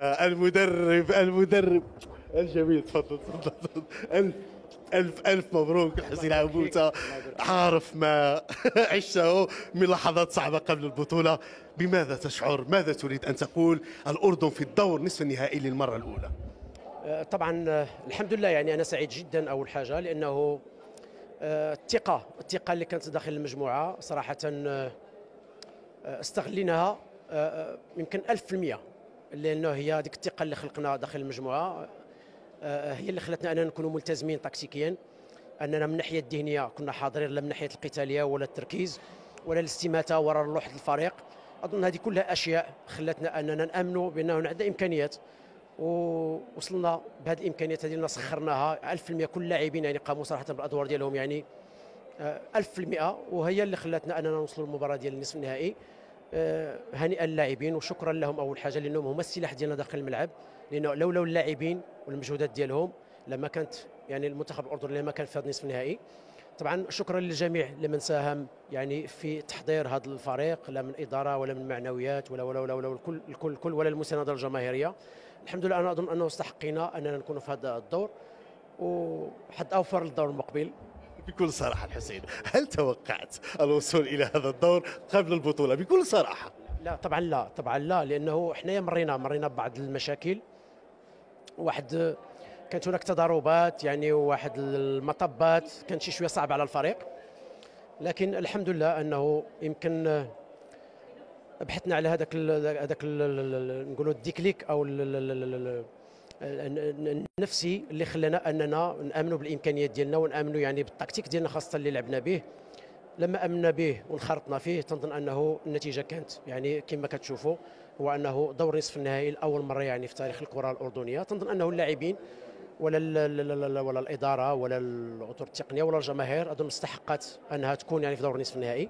المدرب الجميل، تفضل تفضل تفضل. ألف مبروك الحسين عبوته. عارف ما عشته من لحظات صعبة قبل البطولة، بماذا تشعر؟ ماذا تريد أن تقول؟ الأردن في الدور نصف النهائي للمرة الأولى. طبعا الحمد لله، يعني أنا سعيد جدا أول حاجة، لأنه الثقة اللي كانت داخل المجموعة صراحة استغليناها يمكن 1000%، لأنه هي ديك الثقة اللي خلقناها داخل المجموعة هي اللي خلتنا أننا نكونوا ملتزمين تكتيكيا، أننا من الناحية الذهنية كنا حاضرين، لا من الناحية القتالية ولا التركيز ولا الاستماتة وراء روح الفريق. أظن هذه كلها أشياء خلتنا أننا نأمنوا بأنه عندنا إمكانيات، ووصلنا بهذه الإمكانيات هذه سخرناها 1000%. كل اللاعبين يعني قاموا صراحة بالأدوار ديالهم يعني 1000%، وهي اللي خلتنا أننا نوصلوا للمباراة ديال النصف النهائي. هنيئا للاعبين وشكرا لهم أول حاجة، لأنهم هما السلاح ديالنا داخل الملعب، لأنه لولا اللاعبين والمجهودات ديالهم لما كانت يعني المنتخب الأردني لما كان في هذا النصف النهائي. طبعا شكرا للجميع لمن ساهم يعني في تحضير هذا الفريق، لا من إدارة ولا من معنويات ولا الكل ولا المساندة الجماهيرية. الحمد لله أنا أظن أنه استحقينا أننا نكون في هذا الدور، وحد أوفر للدور المقبل. بكل صراحة الحسين، هل توقعت الوصول إلى هذا الدور قبل البطولة بكل صراحة؟ لا طبعا لا، طبعا لا، لأنه احنا مرينا ببعض المشاكل، كانت هناك تضاربات يعني واحد المطبات كانت شي شويه صعب على الفريق، لكن الحمد لله انه يمكن بحثنا على هذاك نقولوا الديكليك او النفسي اللي خلانا اننا نامنوا بالامكانيات ديالنا ونامنوا يعني بالتكتيك ديالنا خاصه اللي لعبنا به. لما امنا به وانخرطنا فيه تنظن انه النتيجه كانت يعني كما كتشوفوا، هو انه دور نصف النهائي لاول مره يعني في تاريخ الكره الاردنيه. تنظن انه اللاعبين ولا الاداره ولا الاطر التقنيه ولا الجماهير اظن استحقت انها تكون يعني في دور نصف النهائي،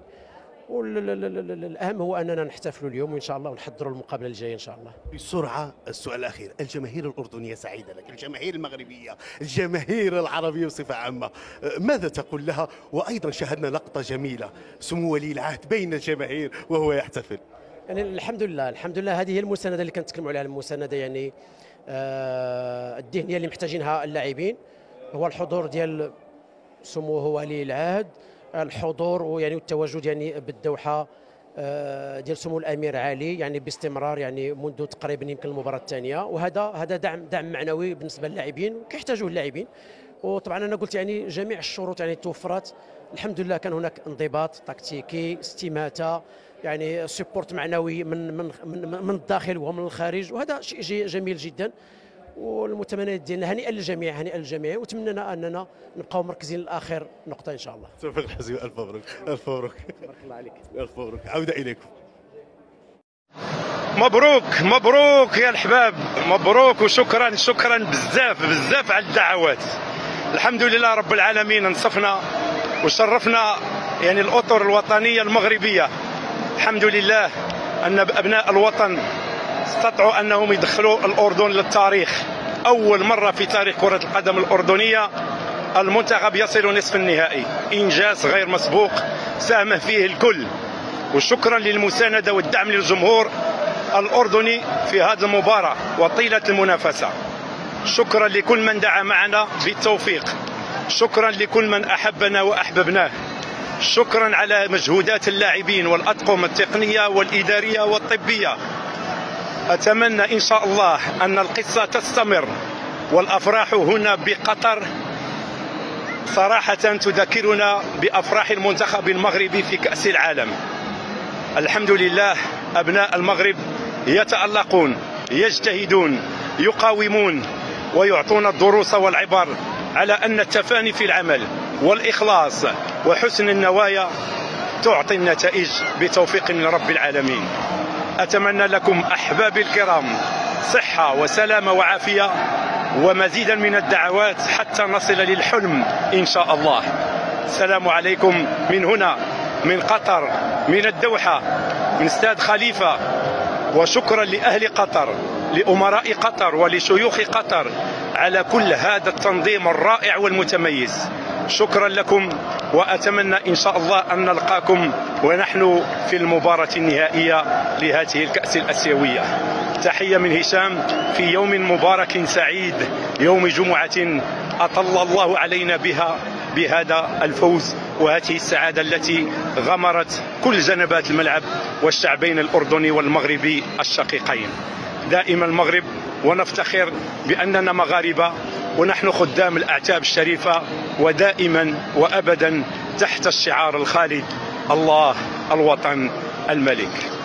والاهم هو اننا نحتفلوا اليوم وان شاء الله ونحضروا المقابله الجايه ان شاء الله. بسرعه السؤال الاخير، الجماهير الاردنيه سعيده لك، الجماهير المغربيه، الجماهير العربيه بصفه عامه، ماذا تقول لها؟ وايضا شاهدنا لقطه جميله سمو ولي العهد بين الجماهير وهو يحتفل. يعني الحمد لله هذه هي المسانده اللي كنتكلموا عليها، المسانده يعني الذهنيه اللي محتاجينها اللاعبين، هو الحضور ديال سموه ولي العهد، الحضور ويعني والتواجد يعني بالدوحه ديال سمو الامير علي يعني باستمرار يعني منذ تقريبا يمكن المباراه الثانيه، وهذا دعم معنوي بالنسبه للاعبين وكيحتاجوه اللاعبين. وطبعا انا قلت يعني جميع الشروط يعني توفرت، الحمد لله كان هناك انضباط تكتيكي، استماته، يعني سبورت معنوي من الداخل ومن الخارج، وهذا شيء جميل جدا. والمتمنيات ديالنا هنيئا للجميع وتمنىنا اننا نبقاو مركزين لاخر نقطه ان شاء الله. توفيق الحزين، الف مبروك. الف مبروك. بارك الله عليك. الف مبروك. عوده اليكم. مبروك يا الحباب، مبروك وشكرا بزاف على الدعوات. الحمد لله رب العالمين، انصفنا وشرفنا يعني الاطر الوطنيه المغربيه. الحمد لله ان ابناء الوطن استطاعوا انهم يدخلوا الاردن للتاريخ. اول مره في تاريخ كره القدم الاردنيه المنتخب يصل نصف النهائي، انجاز غير مسبوق ساهم فيه الكل. وشكرا للمسانده والدعم للجمهور الاردني في هذه المباراه وطيله المنافسه. شكرا لكل من دعا معنا بالتوفيق، شكرا لكل من احبنا واحببناه، شكرا على مجهودات اللاعبين والاطقم التقنيه والاداريه والطبيه. أتمنى إن شاء الله أن القصة تستمر، والأفراح هنا بقطر صراحة تذكرنا بأفراح المنتخب المغربي في كأس العالم. الحمد لله أبناء المغرب يتألقون، يجتهدون، يقاومون، ويعطون الدروس والعبر على أن التفاني في العمل والإخلاص وحسن النوايا تعطي النتائج بتوفيق من رب العالمين. أتمنى لكم أحبابي الكرام صحة وسلامة وعافية ومزيدا من الدعوات حتى نصل للحلم إن شاء الله. السلام عليكم من هنا، من قطر، من الدوحة، من استاد خليفة. وشكرا لأهل قطر، لأمراء قطر ولشيوخ قطر على كل هذا التنظيم الرائع والمتميز. شكرا لكم، وأتمنى إن شاء الله أن نلقاكم ونحن في المباراة النهائية لهذه الكأس الآسيوية. تحية من هشام في يوم مبارك سعيد، يوم جمعة أطل الله علينا بهذا الفوز وهذه السعادة التي غمرت كل جنبات الملعب والشعبين الأردني والمغربي الشقيقين. دائما المغرب، ونفتخر بأننا مغاربة ونحن خدام الأعتاب الشريفة، ودائما وأبدا تحت الشعار الخالد: الله الوطن الملك.